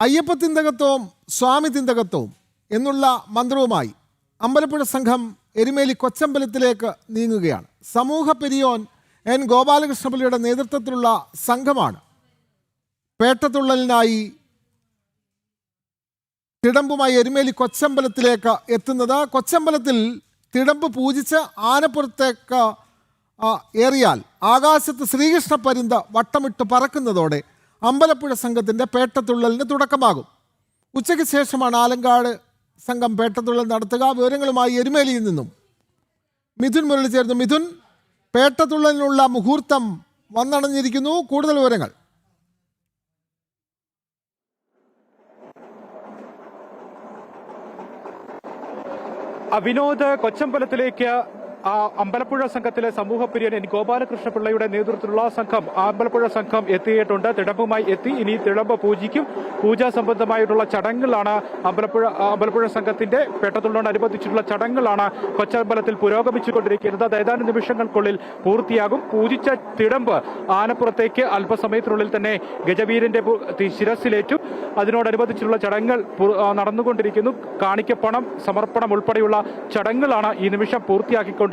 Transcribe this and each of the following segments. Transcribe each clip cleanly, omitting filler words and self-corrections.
അയ്യപ്പത്തിന്തകത്വവും സ്വാമി തിന്തകത്വവും എന്നുള്ള മന്ത്രവുമായി അമ്പലപ്പുഴ സംഘം എരുമേലി കൊച്ചമ്പലത്തിലേക്ക് നീങ്ങുകയാണ്. സമൂഹ പെരിയോൻ എൻ ഗോപാലകൃഷ്ണപിള്ളയുടെ നേതൃത്വത്തിലുള്ള സംഘമാണ് പേട്ടതുള്ളലിനായി തിടമ്പുമായി എരുമേലി കൊച്ചമ്പലത്തിലേക്ക് എത്തുന്നത്. കൊച്ചമ്പലത്തിൽ തിടമ്പ് പൂജിച്ച് ആനപ്പുറത്തേക്ക് ഏറിയാൽ ആകാശത്ത് ശ്രീകൃഷ്ണ പരിന്ത് വട്ടമിട്ട് പറക്കുന്നതോടെ അമ്പലപ്പുഴ സംഘത്തിൻ്റെ പേട്ടതുള്ളലിന് തുടക്കമാകും. ഉച്ചയ്ക്ക് ശേഷമാണ് ആലങ്കാട് സംഘം പേട്ടതുള്ളൽ നടത്തുക. വിവരങ്ങളുമായി എരുമേലിയിൽ നിന്നും മിഥുൻ മുരളി ചേർന്നു. മിഥുൻ, പേട്ടതുള്ളലിനുള്ള മുഹൂർത്തം വന്നണഞ്ഞിരിക്കുന്നു, കൂടുതൽ വിവരങ്ങൾ. വിനോദ്, കൊച്ചമ്പലത്തിലേക്ക് അമ്പലപ്പുഴ സംഘത്തിലെ സമൂഹ പിരിയൻ എൻ ഗോപാലകൃഷ്ണപിള്ളയുടെ നേതൃത്വത്തിലുള്ള സംഘം അമ്പലപ്പുഴ സംഘം എത്തിയിട്ടുണ്ട്. തിടമ്പുമായി എത്തി. ഇനി തിടമ്പ് പൂജിക്കും. പൂജാ സംബന്ധമായിട്ടുള്ള ചടങ്ങുകളാണ് അമ്പലപ്പുഴ സംഘത്തിന്റെ പേട്ടതുള്ളലിനോടനുബന്ധിച്ചിട്ടുള്ള ചടങ്ങുകളാണ് കൊച്ചമ്പലത്തിൽ പുരോഗമിച്ചുകൊണ്ടിരിക്കുന്നത്. അത് ഏതാനും നിമിഷങ്ങൾക്കുള്ളിൽ പൂർത്തിയാകും. പൂജിച്ച തിടമ്പ് ആനപ്പുറത്തേക്ക് അല്പസമയത്തിനുള്ളിൽ തന്നെ ഗജവീരന്റെ ശിരസിലേറ്റും. അതിനോടനുബന്ധിച്ചിട്ടുള്ള ചടങ്ങുകൾ നടന്നുകൊണ്ടിരിക്കുന്നു. കാണിക്കപ്പണം സമർപ്പണം ഉൾപ്പെടെയുള്ള ചടങ്ങുകളാണ് ഈ നിമിഷം പൂർത്തിയാക്കിക്കൊണ്ടിരിക്കുന്നത്.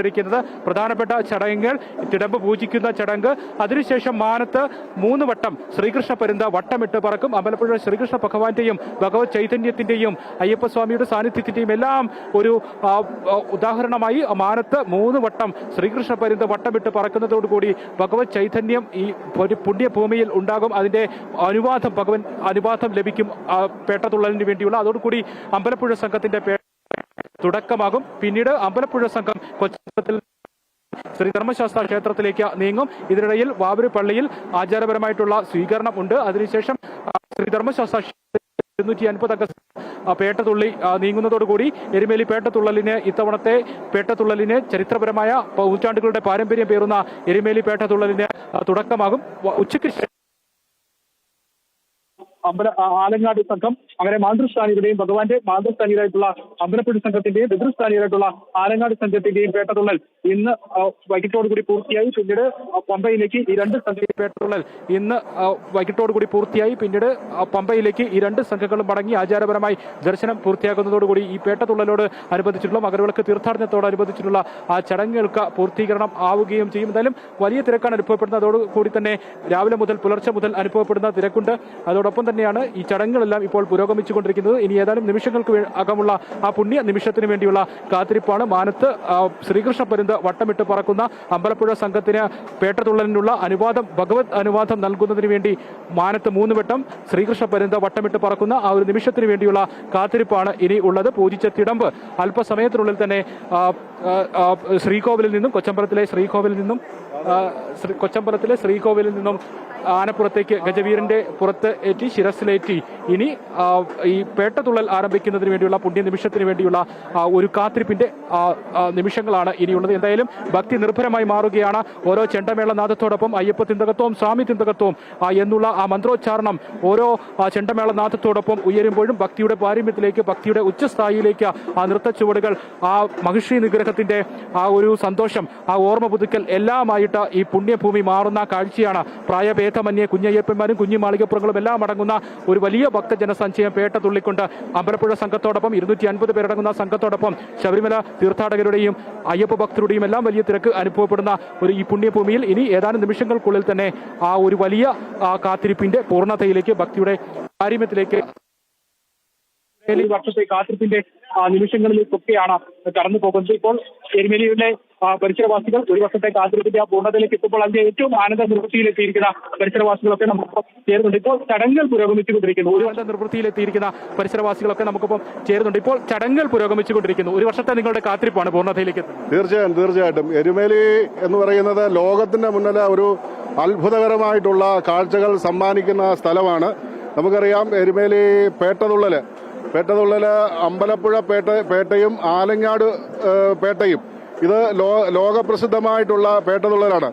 പ്രധാനപ്പെട്ട ചടങ്ങുകൾ തിടമ്പ് പൂജിക്കുന്ന ചടങ്ങ്, അതിനുശേഷം മാനത്ത് 3 വട്ടം ശ്രീകൃഷ്ണ പരിന്ത് വട്ടമിട്ട് പറക്കും. അമ്പലപ്പുഴ ശ്രീകൃഷ്ണ ഭഗവാന്റെയും ഭഗവത് ചൈതന്യത്തിന്റെയും അയ്യപ്പസ്വാമിയുടെ സാന്നിധ്യത്തിന്റെയും എല്ലാം ഒരു ഉദാഹരണമായി മാനത്ത് 3 വട്ടം ശ്രീകൃഷ്ണ പരിന്ത് വട്ടമിട്ട് പറക്കുന്നതോടുകൂടി ഭഗവത് ചൈതന്യം ഈ പുണ്യഭൂമിയിൽ ഉണ്ടാകും. അതിന്റെ അനുവാദം ലഭിക്കും പേട്ടതുള്ളലിന് വേണ്ടിയുള്ള. അതോടുകൂടി അമ്പലപ്പുഴ സംഘത്തിന്റെ തുടക്കമാകും. പിന്നീട് അമ്പലപ്പുഴ സംഘം കൊച്ചമ്പലത്തിൽ ശ്രീ ധർമ്മശാസ്ത്ര ക്ഷേത്രത്തിലേക്ക് നീങ്ങും. ഇതിനിടയിൽ വാവൂര് പള്ളിയിൽ ആചാരപരമായിട്ടുള്ള സ്വീകരണം ഉണ്ട്. അതിനുശേഷം ശ്രീ ധർമ്മശാസ്ത്ര 250 അംഗ പേട്ടതുള്ളി നീങ്ങുന്നതോടുകൂടി എരുമേലി പേട്ടതുള്ളലിന് ഇത്തവണത്തെ പേട്ടതുള്ളലിന് ചരിത്രപരമായ നൂറ്റാണ്ടുകളുടെ പാരമ്പര്യം പേറുന്ന എരുമേലി പേട്ടതുള്ളലിന് തുടക്കമാകും. ഉച്ചയ്ക്ക് ആലങ്ങാട് സംഘം അങ്ങനെ മാതൃസ്ഥാനികളുടെയും ഭഗവാന്റെ മാതൃസ്ഥാനികളായിട്ടുള്ള അമ്പലപ്പുഴ സംഘത്തിന്റെയും പിതൃസ്ഥാനികളായിട്ടുള്ള ആലങ്ങാട് സംഘത്തിന്റെയും പേട്ടതുള്ളൽ ഇന്ന് വൈകിട്ടോടുകൂടി പൂർത്തിയായി. പിന്നീട് പമ്പയിലേക്ക് ഈ 2 സംഘങ്ങളുടെ പേട്ടതുള്ളൽ ഇന്ന് വൈകിട്ടോടുകൂടി പൂർത്തിയായി. പിന്നീട് പമ്പയിലേക്ക് ഈ 2 സംഘങ്ങളും മടങ്ങി ആചാരപരമായി ദർശനം പൂർത്തിയാക്കുന്നതോടുകൂടി ഈ പേട്ടതുള്ളലോട് അനുബന്ധിച്ചിട്ടുള്ള മകരവിളക്ക് തീർത്ഥാടനത്തോടനുബന്ധിച്ചിട്ടുള്ള ആ ചടങ്ങുകൾക്ക് പൂർത്തീകരണം ആവുകയും ചെയ്യും. എന്തായാലും വലിയ തിരക്കാണ് അനുഭവപ്പെടുന്നത്. അതോടുകൂടി തന്നെ രാവിലെ മുതൽ പുലർച്ചെ മുതൽ അനുഭവപ്പെടുന്ന തിരക്കുണ്ട്. അതോടൊപ്പം തന്നെയാണ് ഈ ചടങ്ങുകളെല്ലാം ഇപ്പോൾ പുരോഗമിച്ചുകൊണ്ടിരിക്കുന്നത്. ഇനി ഏതാനും നിമിഷങ്ങൾക്ക് അകമുള്ള ആ പുണ്യ നിമിഷത്തിന് വേണ്ടിയുള്ള കാത്തിരിപ്പാണ്. മാനത്ത് ശ്രീകൃഷ്ണ പരിന്ത് വട്ടമിട്ട് പറക്കുന്ന അമ്പലപ്പുഴ സംഘത്തിന് പേട്ടതുള്ളലിനുള്ള ഭഗവത് അനുവാദം നൽകുന്നതിന് വേണ്ടി മാനത്ത് 3 വട്ടം ശ്രീകൃഷ്ണ പരിന്ത് വട്ടമിട്ട് പറക്കുന്ന ആ ഒരു നിമിഷത്തിന് വേണ്ടിയുള്ള കാത്തിരിപ്പാണ് ഇനി ഉള്ളത്. പൂജിച്ച തിടമ്പ് അല്പസമയത്തിനുള്ളിൽ തന്നെ ശ്രീകോവിലിൽ നിന്നും കൊച്ചമ്പലത്തിലെ ശ്രീകോവിലിൽ നിന്നും ആനപ്പുറത്തേക്ക് ഗജവീരന്റെ പുറത്ത് ഏറ്റി ശിരസിലേറ്റി ഇനി ഈ പേട്ടതുള്ളൽ ആരംഭിക്കുന്നതിന് വേണ്ടിയുള്ള പുണ്യ നിമിഷത്തിന് വേണ്ടിയുള്ള ഒരു കാത്തിരിപ്പിന്റെ നിമിഷങ്ങളാണ് ഇനിയുള്ളത്. എന്തായാലും ഭക്തി നിർഭരമായി മാറുകയാണ്. ഓരോ ചെണ്ടമേളനാഥത്തോടൊപ്പം അയ്യപ്പ തിന്തകത്വവും സ്വാമി തിന്തകത്വവും എന്നുള്ള ആ മന്ത്രോച്ചാരണം ഓരോ ചെണ്ടമേളനാഥത്തോടൊപ്പം ഉയരുമ്പോഴും ഭക്തിയുടെ പാരമ്യത്തിലേക്ക്, ഭക്തിയുടെ ഉച്ചസ്ഥായിയിലേക്ക് ആ നൃത്തച്ചുവടുകൾ, ആ മഹിഷി നിഗ്രഹത്തിന്റെ ആ ഒരു സന്തോഷം, ആ ഓർമ്മ പുതുക്കൽ എല്ലാമായിട്ട് ഈ പുണ്യഭൂമി മാറുന്ന കാഴ്ചയാണ്. പ്രായഭേദമന്യേ കുഞ്ഞയ്യപ്പന്മാരും കുഞ്ഞുമാളികപ്പുറങ്ങളും എല്ലാം അടങ്ങുന്ന ഒരു വലിയ ഭക്തജനസഞ്ചയം പേട്ടതുള്ളിക്കൊണ്ട് അമ്പലപ്പുഴ സംഘത്തോടൊപ്പം 250 പേരടങ്ങുന്ന സംഘത്തോടൊപ്പം ശബരിമല തീർത്ഥാടകരുടെയും അയ്യപ്പ ഭക്തരുടെയും എല്ലാം വലിയ തിരക്ക് അനുഭവപ്പെടുന്ന ഒരു ഈ പുണ്യഭൂമിയിൽ ഇനി ഏതാനും നിമിഷങ്ങൾക്കുള്ളിൽ തന്നെ ആ ഒരു വലിയ കാത്തിരിപ്പിന്റെ പൂർണ്ണതയിലേക്ക്, ഭക്തിയുടെ പാരമ്യത്തിലേക്ക് വർഷത്തെ കാത്തിരിപ്പിന്റെ നിമിഷങ്ങളിലേക്കൊക്കെയാണ് കടന്നു പോകുന്നത്. ഇപ്പോൾ എരുമേലിയുടെ പരിസരവാസികൾ ഒരു വർഷത്തെ കാത്തിരിപ്പിന്റെ ആ പൂർണ്ണതയിലേക്ക് എത്തുമ്പോൾ അതിന്റെ ഏറ്റവും ആനന്ദ നിർവൃത്തിയിലെത്തിയിരിക്കുന്ന പരിസരവാസികളൊക്കെ നമുക്കൊപ്പം ചേരുന്നുണ്ട്. ഇപ്പോൾ ചടങ്ങുകൾ പുരോഗമിച്ചുകൊണ്ടിരിക്കുന്നു. ഒരു വർഷത്തെ നിർവൃത്തിയിലെത്തിയിരിക്കുന്ന പരിസരവാസികളൊക്കെ നമുക്കൊപ്പം ചേരുന്നുണ്ട്. ഇപ്പോൾ ചടങ്ങുകൾ പുരോഗമിച്ചുകൊണ്ടിരിക്കുന്നു. ഒരു വർഷത്തെ നിങ്ങളുടെ കാത്തിരിപ്പാണ് പൂർണ്ണതയിലേക്ക് എത്തുന്നത്. തീർച്ചയായിട്ടും എരുമേലി എന്ന് പറയുന്നത് ലോകത്തിന്റെ മുന്നിൽ ഒരു അത്ഭുതകരമായിട്ടുള്ള കാഴ്ചകൾ സമ്മാനിക്കുന്ന സ്ഥലമാണ്. നമുക്കറിയാം എരുമേലി പേട്ടതുള്ളല് അമ്പലപ്പുഴ പേട്ടയും ആലങ്ങാട് പേട്ടയും ഇത് ലോകപ്രസിദ്ധമായിട്ടുള്ള പേട്ടതുള്ളലാണ്.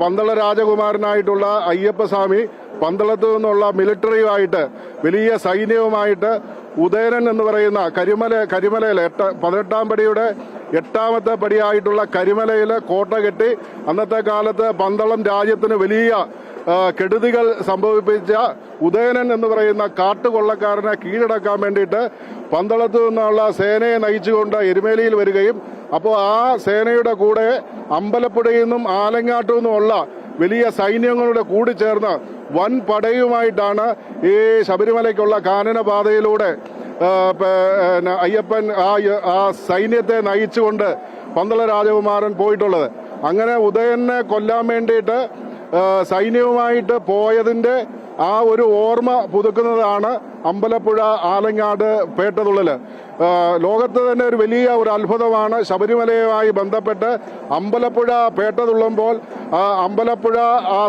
പന്തള രാജകുമാരനായിട്ടുള്ള അയ്യപ്പസ്വാമി പന്തളത്തു നിന്നുള്ള മിലിറ്ററിയുമായിട്ട് വലിയ സൈന്യവുമായിട്ട് ഉദയനൻ എന്ന് പറയുന്ന കരിമലയിൽ 18ാം പടിയുടെ 8ാമത്തെ പടിയായിട്ടുള്ള കരിമലയിൽ കോട്ട കെട്ടി അന്നത്തെ കാലത്ത് പന്തളം രാജ്യത്തിന് വലിയ കെടുതികൾ സംഭവിപ്പിച്ച ഉദയനൻ എന്ന് പറയുന്ന കാട്ടുകൊള്ളക്കാരനെ കീഴടക്കാൻ വേണ്ടിയിട്ട് പന്തളത്തു നിന്നുള്ള സേനയെ നയിച്ചുകൊണ്ട് എരുമേലിയിൽ വരികയും അപ്പോൾ ആ സേനയുടെ കൂടെ അമ്പലപ്പുഴയിൽ നിന്നും ആലങ്ങാട്ടു നിന്നുമുള്ള വലിയ സൈന്യങ്ങളുടെ കൂടിച്ചേർന്ന് വൻ പടയുമായിട്ടാണ് ഈ ശബരിമലയ്ക്കുള്ള കാനനപാതയിലൂടെ അയ്യപ്പൻ ആ സൈന്യത്തെ നയിച്ചുകൊണ്ട് പന്തള രാജകുമാരൻ പോയിട്ടുള്ളത്. അങ്ങനെ ഉദയനെ കൊല്ലാൻ വേണ്ടിയിട്ട് സൈന്യവുമായിട്ട് പോയതിന്റെ ആ ഒരു ഓർമ്മ പുതുക്കുന്നതാണ് അമ്പലപ്പുഴ ആലങ്ങാട് പേട്ടതുള്ളല്. ലോകത്ത് തന്നെ ഒരു വലിയ ഒരു അത്ഭുതമാണ്. ശബരിമലയുമായി ബന്ധപ്പെട്ട് അമ്പലപ്പുഴ പേട്ടതുള്ളുമ്പോൾ അമ്പലപ്പുഴ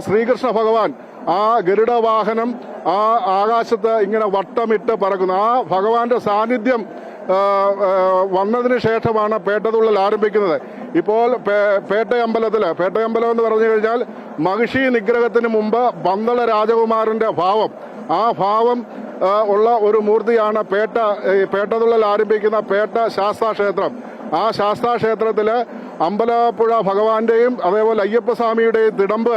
ശ്രീകൃഷ്ണ ഭഗവാൻ ആ ഗരുഡവാഹനം ആ ആകാശത്ത് ഇങ്ങനെ വട്ടമിട്ട് പറക്കുന്നു. ആ ഭഗവാന്റെ സാന്നിധ്യം വന്നതിന് ശേഷമാണ് പേട്ടതുള്ളൽ ആരംഭിക്കുന്നത്. ഇപ്പോൾ പേട്ടയമ്പലം എന്ന് പറഞ്ഞു കഴിഞ്ഞാൽ മഹിഷി നിഗ്രഹത്തിന് മുമ്പ് പന്തള രാജകുമാരന്റെ ഭാവം, ആ ഭാവം ഉള്ള ഒരു മൂർത്തിയാണ് പേട്ടതുള്ളൽ ആരംഭിക്കുന്ന പേട്ട ശാസ്താക്ഷേത്രം. ആ ശാസ്താക്ഷേത്രത്തില് അമ്പലപ്പുഴ ഭഗവാന്റെയും അതേപോലെ അയ്യപ്പസ്വാമിയുടെയും തിടമ്പ്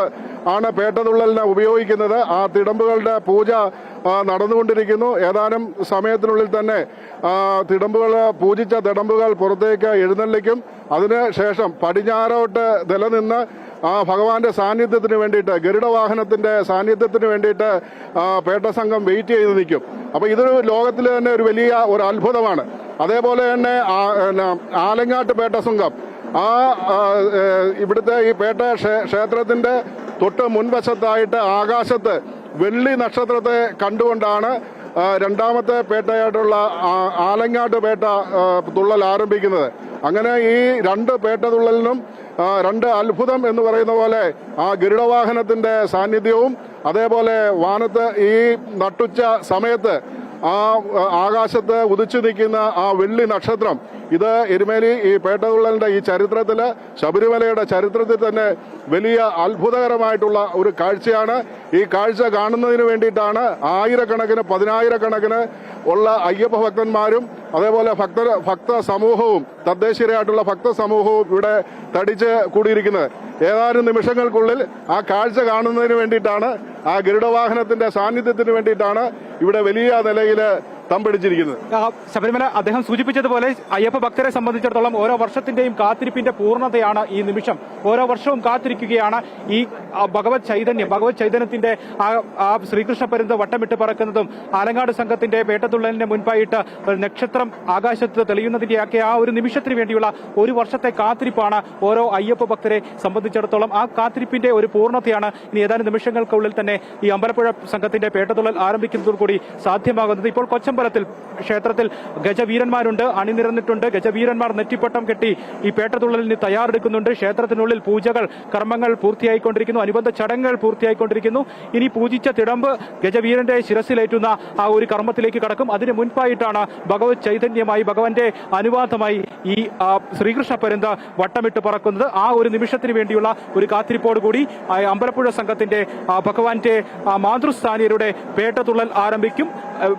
ആണ് പേട്ടതുള്ളലിനെ ഉപയോഗിക്കുന്നത്. ആ തിടമ്പുകളുടെ പൂജ നടന്നുകൊണ്ടിരിക്കുന്നു. ഏതാനും സമയത്തിനുള്ളിൽ തന്നെ പൂജിച്ച തിടമ്പുകൾ പുറത്തേക്ക് എഴുന്നള്ളിക്കും. അതിനുശേഷം പടിഞ്ഞാറോട്ട് നിലനിന്ന് ആ ഭഗവാന്റെ സാന്നിധ്യത്തിന് വേണ്ടിയിട്ട്, ഗരുഡവാഹനത്തിന്റെ സാന്നിധ്യത്തിന് വേണ്ടിയിട്ട് പേട്ട സംഘം വെയിറ്റ് ചെയ്ത് നിൽക്കും. അപ്പൊ ഇതൊരു ലോകത്തിലെ തന്നെ ഒരു വലിയ ഒരു അത്ഭുതമാണ്. അതേപോലെ തന്നെ ആലങ്ങാട്ട് പേട്ട സംഘം ഇവിടുത്തെ ഈ പേട്ട ക്ഷേത്രത്തിന്റെ തൊട്ട് മുൻവശത്തായിട്ട് ആകാശത്ത് വെള്ളി നക്ഷത്രത്തെ കണ്ടുകൊണ്ടാണ് രണ്ടാമത്തെ പേട്ടയായിട്ടുള്ള ആലങ്ങാട്ട് പേട്ട തുള്ളൽ ആരംഭിക്കുന്നത്. അങ്ങനെ ഈ രണ്ട് പേട്ട തുള്ളലിനും രണ്ട് അത്ഭുതം എന്ന് പറയുന്ന പോലെ ആ ഗരുഡവാഹനത്തിന്റെ സാന്നിധ്യവും അതേപോലെ വാനത്ത് ഈ നട്ടുച്ച സമയത്ത് ആ ആകാശത്ത് ഉദിച്ചു നിൽക്കുന്ന ആ വെള്ളി നക്ഷത്രം, ഇത് എരുമേലി ഈ പേട്ടതുള്ളലിന്റെ ഈ ചരിത്രത്തില്, ശബരിമലയുടെ ചരിത്രത്തിൽ തന്നെ വലിയ അത്ഭുതകരമായിട്ടുള്ള ഒരു കാഴ്ചയാണ്. ഈ കാഴ്ച കാണുന്നതിന് വേണ്ടിയിട്ടാണ് ആയിരക്കണക്കിന് പതിനായിരക്കണക്കിന് ഉള്ള അയ്യപ്പ ഭക്തന്മാരും അതേപോലെ ഭക്ത സമൂഹവും തദ്ദേശീയരായിട്ടുള്ള ഭക്ത സമൂഹവും ഇവിടെ തടിച്ച് കൂടിയിരിക്കുന്നത്. ഏതാനും നിമിഷങ്ങൾക്കുള്ളിൽ ആ കാഴ്ച കാണുന്നതിന് വേണ്ടിയിട്ടാണ്, ആ ഗരുഡവാഹനത്തിന്റെ സാന്നിധ്യത്തിന് വേണ്ടിയിട്ടാണ് ഇവിടെ വലിയ നിലയിൽ തമ്പടിച്ചിരിക്കുന്നത്. ശബരിമല അദ്ദേഹം സൂചിപ്പിച്ചതുപോലെ അയ്യപ്പ ഭക്തരെ സംബന്ധിച്ചിടത്തോളം ഓരോ വർഷത്തിന്റെയും കാത്തിരിപ്പിന്റെ പൂർണ്ണതയാണ് ഈ നിമിഷം. ഓരോ വർഷവും കാത്തിരിക്കുകയാണ് ഈ ഭഗവത് ചൈതന്യത്തിന്റെ ആ ശ്രീകൃഷ്ണ പരുന്ത് വട്ടമിട്ട് പറക്കുന്നതും ആലങ്ങാട് സംഘത്തിന്റെ പേട്ടതുള്ളലിന്റെ മുൻപായിട്ട് നക്ഷത്രം ആകാശത്ത് തെളിയുന്നതിന്റെയൊക്കെ ആ ഒരു നിമിഷത്തിന് വേണ്ടിയുള്ള ഒരു വർഷത്തെ കാത്തിരിപ്പാണ് ഓരോ അയ്യപ്പ ഭക്തരെ സംബന്ധിച്ചിടത്തോളം. ആ കാത്തിരിപ്പിന്റെ ഒരു പൂർണ്ണതയാണ് ഇനി ഏതാനും നിമിഷങ്ങൾക്കുള്ളിൽ തന്നെ ഈ അമ്പലപ്പുഴ സംഘത്തിന്റെ പേട്ടതുള്ളൽ ആരംഭിക്കുന്നതോടുകൂടി സാധ്യമാകുന്നത്. ഇപ്പോൾ ക്ഷേത്രത്തിൽ ഗജവീരന്മാരുണ്ട്, അണിനിരന്നിട്ടുണ്ട്. ഗജവീരന്മാർ നെറ്റിപ്പട്ടം കെട്ടി ഈ പേട്ടതുള്ളലിന് തയ്യാറെടുക്കുന്നുണ്ട്. ക്ഷേത്രത്തിനുള്ളിൽ പൂജകൾ, കർമ്മങ്ങൾ പൂർത്തിയായിക്കൊണ്ടിരിക്കുന്നു, അനുബന്ധ ചടങ്ങുകൾ പൂർത്തിയായിക്കൊണ്ടിരിക്കുന്നു. ഇനി പൂജിച്ച തിടമ്പ് ഗജവീരന്റെ ശിരസിലേറ്റുന്ന ആ ഒരു കർമ്മത്തിലേക്ക് കടക്കും. അതിന് മുൻപായിട്ടാണ് ഭഗവത് ചൈതന്യമായി, ഭഗവാന്റെ അനുവാദമായി ഈ ശ്രീകൃഷ്ണ പരുന്ത് വട്ടമിട്ട് പറക്കുന്നത്. ആ ഒരു നിമിഷത്തിന് വേണ്ടിയുള്ള ഒരു കാത്തിരിപ്പോടുകൂടി അമ്പലപ്പുഴ സംഘത്തിന്റെ ഭഗവാന്റെ മാതൃസ്ഥാനീയരുടെ പേട്ടതുള്ളൽ ആരംഭിക്കും.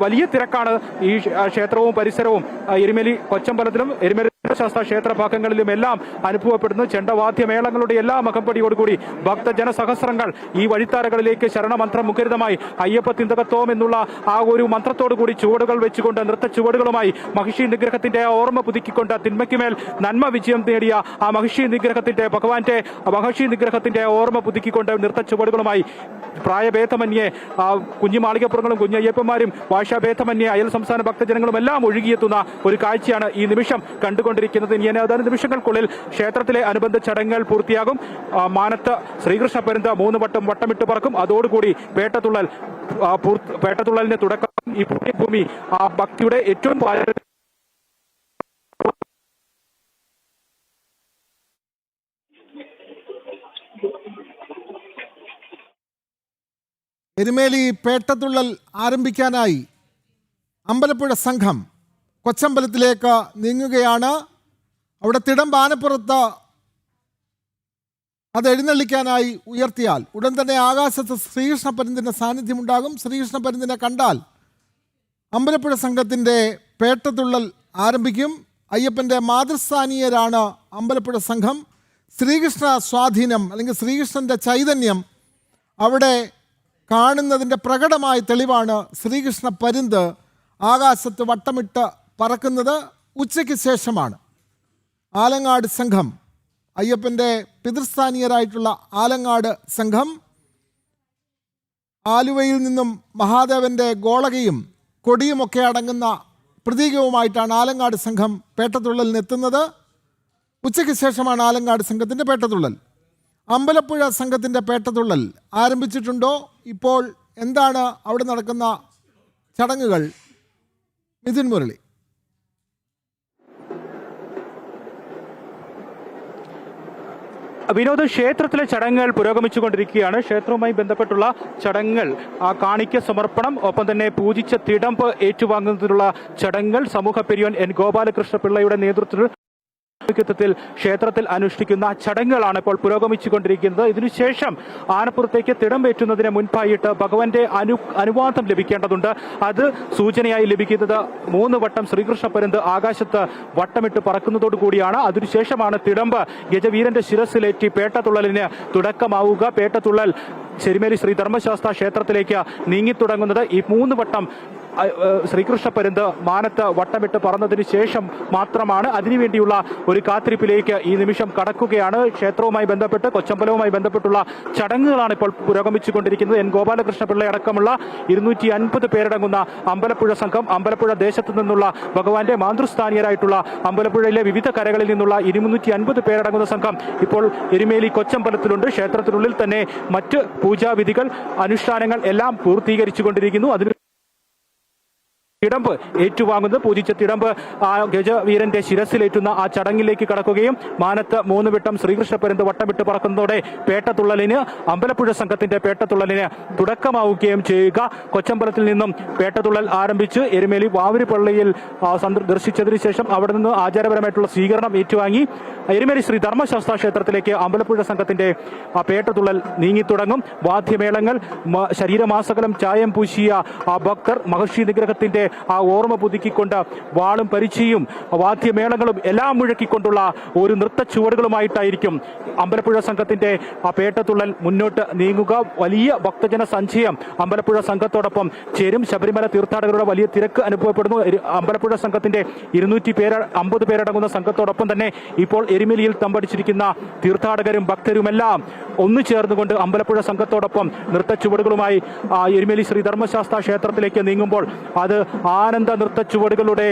വലിയ തിരക്കാണ് ഈ ക്ഷേത്രവും പരിസരവും എരുമേലി കൊച്ചമ്പലത്തിലും എരുമേലി ശാസ്ത്ര ക്ഷേത്ര ഭാഗങ്ങളിലും എല്ലാം അനുഭവപ്പെടുന്നു. ചെണ്ടവാദ്യമേളങ്ങളുടെ എല്ലാ അകമ്പടിയോടുകൂടി ഭക്തജന സഹസ്രങ്ങൾ ഈ വഴിത്താരകളിലേക്ക് ശരണമന്ത്രം മുഖരിതമായി അയ്യപ്പ തിന്തകത്തോം എന്നുള്ള ആ ഒരു മന്ത്രത്തോടുകൂടി ചുവടുകൾ വെച്ചുകൊണ്ട്, നൃത്ത ചുവടുകളുമായി മഹിഷി നിഗ്രഹത്തിന്റെ ഓർമ്മ പുതുക്കിക്കൊണ്ട്, തിന്മയ്ക്കുമേൽ നന്മ വിജയം നേടിയ ആ മഹിഷി നിഗ്രഹത്തിന്റെ ഓർമ്മ പുതുക്കിക്കൊണ്ട് നൃത്ത ചുവടുകളുമായി പ്രായഭേദമന്യേ കുഞ്ഞുമാളികപ്പുറങ്ങളും കുഞ്ഞയ്യപ്പന്മാരും ഭാഷാഭേദമന്യേ അയൽ സംസ്ഥാന ഭക്തജനങ്ങളും എല്ലാം ഒഴുകിയെത്തുന്ന ഒരു കാഴ്ചയാണ് ഈ നിമിഷം കണ്ടുകൊണ്ടിരിക്കുന്നത്. ഇനി ഏതാനും നിമിഷങ്ങൾക്കുള്ളിൽ ക്ഷേത്രത്തിലെ അനുബന്ധ ചടങ്ങുകൾ പൂർത്തിയാകും. മാനത്ത് ശ്രീകൃഷ്ണ പരുന്ത് 3 വട്ടം വട്ടമിട്ട് പറക്കും. അതോടുകൂടി പേട്ടതുള്ളലിന്റെ തുടക്കം. ഈ പുണ്യഭൂമി ആ ഭക്തിയുടെ ഏറ്റവും എരുമേലി പേട്ടതുള്ളൽ ആരംഭിക്കാനായി അമ്പലപ്പുഴ സംഘം കൊച്ചമ്പലത്തിലേക്ക് നീങ്ങുകയാണ്. അവിടെ തിടമ്പ് ആനപ്പുറത്ത് അത് എഴുന്നള്ളിക്കാനായി ഉയർത്തിയാൽ ഉടൻ തന്നെ ആകാശത്ത് ശ്രീകൃഷ്ണ പരുന്തിൻ്റെ സാന്നിധ്യമുണ്ടാകും. ശ്രീകൃഷ്ണ പരുന്തിനെ കണ്ടാൽ അമ്പലപ്പുഴ സംഘത്തിൻ്റെ പേട്ടതുള്ളൽ ആരംഭിക്കും. അയ്യപ്പൻ്റെ മാതൃസ്ഥാനീയരാണ് അമ്പലപ്പുഴ സംഘം. ശ്രീകൃഷ്ണ സ്വാധീനം അല്ലെങ്കിൽ ശ്രീകൃഷ്ണൻ്റെ ചൈതന്യം അവിടെ കാണുന്നതിൻ്റെ പ്രകടമായ തെളിവാണ് ശ്രീകൃഷ്ണ പരുന്ത് ആകാശത്ത് വട്ടമിട്ട് പറക്കുന്നത്. ഉച്ചയ്ക്ക് ശേഷമാണ് ആലങ്ങാട് സംഘം, അയ്യപ്പൻ്റെ പിതൃസ്ഥാനീയരായിട്ടുള്ള ആലങ്ങാട് സംഘം ആലുവയിൽ നിന്നും മഹാദേവൻ്റെ ഗോളകയും കൊടിയുമൊക്കെ അടങ്ങുന്ന പ്രതീകവുമായിട്ടാണ് ആലങ്ങാട് സംഘം പേട്ടതുള്ളലിനെത്തുന്നത്. ഉച്ചയ്ക്ക് ശേഷമാണ് ആലങ്ങാട് സംഘത്തിൻ്റെ പേട്ടതുള്ളൽ. അമ്പലപ്പുഴ സംഘത്തിൻ്റെ പേട്ടതുള്ളൽ ആരംഭിച്ചിട്ടുണ്ടോ? ഇപ്പോൾ എന്താണ് അവിടെ നടക്കുന്ന ചടങ്ങുകൾ? മിഥുൻ മുരളി. വിനോദ്, ക്ഷേത്രത്തിലെ ചടങ്ങുകൾ പുരോഗമിച്ചുകൊണ്ടിരിക്കുകയാണ്. ക്ഷേത്രവുമായി ബന്ധപ്പെട്ടുള്ള ചടങ്ങുകൾ, കാണിക്ക സമർപ്പണം, ഒപ്പം തന്നെ പൂജിച്ച തിടമ്പ് ഏറ്റുവാങ്ങുന്നതിനുള്ള ചടങ്ങുകൾ സമൂഹ പെരിയോൻ എൻ ഗോപാലകൃഷ്ണ പിള്ളയുടെ നേതൃത്വത്തിൽ ക്ഷേത്രത്തിൽ അനുഷ്ഠിക്കുന്ന ചടങ്ങുകളാണ് ഇപ്പോൾ പുരോഗമിച്ചുകൊണ്ടിരിക്കുന്നത്. ഇതിനുശേഷം ആനപ്പുറത്തേക്ക് തിടമ്പേറ്റുന്നതിന് മുൻപായിട്ട് ഭഗവാന്റെ അനുവാദം ലഭിക്കേണ്ടതുണ്ട്. അത് സൂചനയായി ലഭിക്കുന്നത് 3 വട്ടം ശ്രീകൃഷ്ണ പരുന്ത് ആകാശത്ത് വട്ടമിട്ട് പറക്കുന്നതോടു കൂടിയാണ്. അതിനുശേഷമാണ് തിടമ്പ് ഗജവീരന്റെ ശിരസിലേറ്റി പേട്ടതുള്ളലിന് തുടക്കമാവുക. പേട്ടതുള്ളൽ ശരിമേലി ശ്രീ ധർമ്മശാസ്ത്ര ക്ഷേത്രത്തിലേക്ക് നീങ്ങിത്തുടങ്ങുന്നത് ഈ 3 വട്ടം ശ്രീകൃഷ്ണ പരുന്ത് മാനത്ത് വട്ടമിട്ട് പറന്നതിന് ശേഷം മാത്രമാണ്. അതിനുവേണ്ടിയുള്ള ഒരു കാത്തിരിപ്പിലേക്ക് ഈ നിമിഷം കടക്കുകയാണ്. ക്ഷേത്രവുമായി ബന്ധപ്പെട്ട്, കൊച്ചമ്പലവുമായി ബന്ധപ്പെട്ടുള്ള ചടങ്ങുകളാണ് ഇപ്പോൾ പുരോഗമിച്ചുകൊണ്ടിരിക്കുന്നത്. എൻ ഗോപാലകൃഷ്ണ പിള്ള അടക്കമുള്ള 250 പേരടങ്ങുന്ന അമ്പലപ്പുഴ സംഘം, അമ്പലപ്പുഴ ദേശത്തു നിന്നുള്ള ഭഗവാന്റെ മാതൃസ്ഥാനീയരായിട്ടുള്ള അമ്പലപ്പുഴയിലെ വിവിധ കരകളിൽ നിന്നുള്ള 250 പേരടങ്ങുന്ന സംഘം ഇപ്പോൾ എരുമേലി കൊച്ചമ്പലത്തിലുണ്ട്. ക്ഷേത്രത്തിനുള്ളിൽ തന്നെ മറ്റ് പൂജാവിധികൾ, അനുഷ്ഠാനങ്ങൾ എല്ലാം പൂർത്തീകരിച്ചുകൊണ്ടിരിക്കുന്നു. അതിന് തിടമ്പ് ഏറ്റുവാങ്ങുന്നത്, പൂജിച്ച തിടമ്പ് ആ ഗജവീരന്റെ ശിരസിലേറ്റുന്ന ആ ചടങ്ങിലേക്ക് കടക്കുകയും മാനത്ത് 3 വട്ടം ശ്രീകൃഷ്ണ പരുന്ത് വട്ടമിട്ട് പറക്കുന്നതോടെ പേട്ടതുള്ളലിന്, അമ്പലപ്പുഴ സംഘത്തിന്റെ പേട്ടതുള്ളലിന് തുടക്കമാവുകയും ചെയ്യുക. കൊച്ചമ്പലത്തിൽ നിന്നും പേട്ടതുള്ളൽ ആരംഭിച്ച് എരുമേലി വാവൂരുപള്ളിയിൽ ദർശിച്ചതിന് ശേഷം അവിടെ നിന്ന് ആചാരപരമായിട്ടുള്ള സ്വീകരണം ഏറ്റുവാങ്ങി എരുമേലി ശ്രീ ധർമ്മശാസ്ത്ര ക്ഷേത്രത്തിലേക്ക് അമ്പലപ്പുഴ സംഘത്തിന്റെ ആ പേട്ടതുള്ളൽ നീങ്ങിത്തുടങ്ങും. വാദ്യമേളങ്ങൾ, ശരീരമാസകലം ചായം പൂശിയ ആ ഭക്തർ മഹർഷി നിഗ്രഹത്തിന്റെ ആ ഓർമ്മ പുതുക്കിക്കൊണ്ട് വാളും പരിചയും വാദ്യമേളങ്ങളും എല്ലാം മുഴക്കിക്കൊണ്ടുള്ള ഒരു നൃത്ത ചുവടുകളുമായിട്ടായിരിക്കും അമ്പലപ്പുഴ സംഘത്തിന്റെ ആ പേട്ടതുള്ളൽ മുന്നോട്ട് നീങ്ങുക. വലിയ ഭക്തജന സഞ്ചയം അമ്പലപ്പുഴ സംഘത്തോടൊപ്പം ചേരും. ശബരിമല തീർത്ഥാടകരുടെ വലിയ തിരക്ക് അനുഭവപ്പെടുന്നു. അമ്പലപ്പുഴ സംഘത്തിന്റെ 250 പേരടങ്ങുന്ന സംഘത്തോടൊപ്പം തന്നെ ഇപ്പോൾ എരുമേലിയിൽ തമ്പടിച്ചിരിക്കുന്ന തീർത്ഥാടകരും ഭക്തരുമെല്ലാം ഒന്നു ചേർന്നുകൊണ്ട് അമ്പലപ്പുഴ സംഘത്തോടൊപ്പം നൃത്ത ചുവടുകളുമായി എരുമേലി ശ്രീ ധർമ്മശാസ്ത്ര ക്ഷേത്രത്തിലേക്ക് നീങ്ങുമ്പോൾ അത് ആനന്ദ നൃത്ത ചുവടുകളുടെ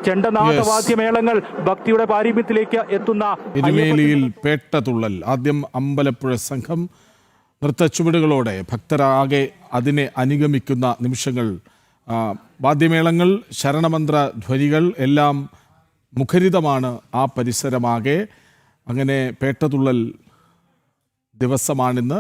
ചെണ്ടനാദവാദ്യമേളങ്ങൾ ഭക്തിയുടെ പാരമ്യത്തിലേക്ക് എത്തുന്ന എരുമേലിയിൽ പേട്ടതുള്ളൽ. ആദ്യം അമ്പലപ്പുഴ സംഘം നൃത്തച്ചുവടുകളോടെ ഭക്തരാകെ അതിനെ അനുഗമിക്കുന്ന നിമിഷങ്ങൾ. വാദ്യമേളങ്ങൾ, ശരണമന്ത്ര ധ്വനികൾ എല്ലാം മുഖരിതമാണ് ആ പരിസരമാകെ. അങ്ങനെ പേട്ടതുള്ളൽ ദിവസമാണിന്ന്.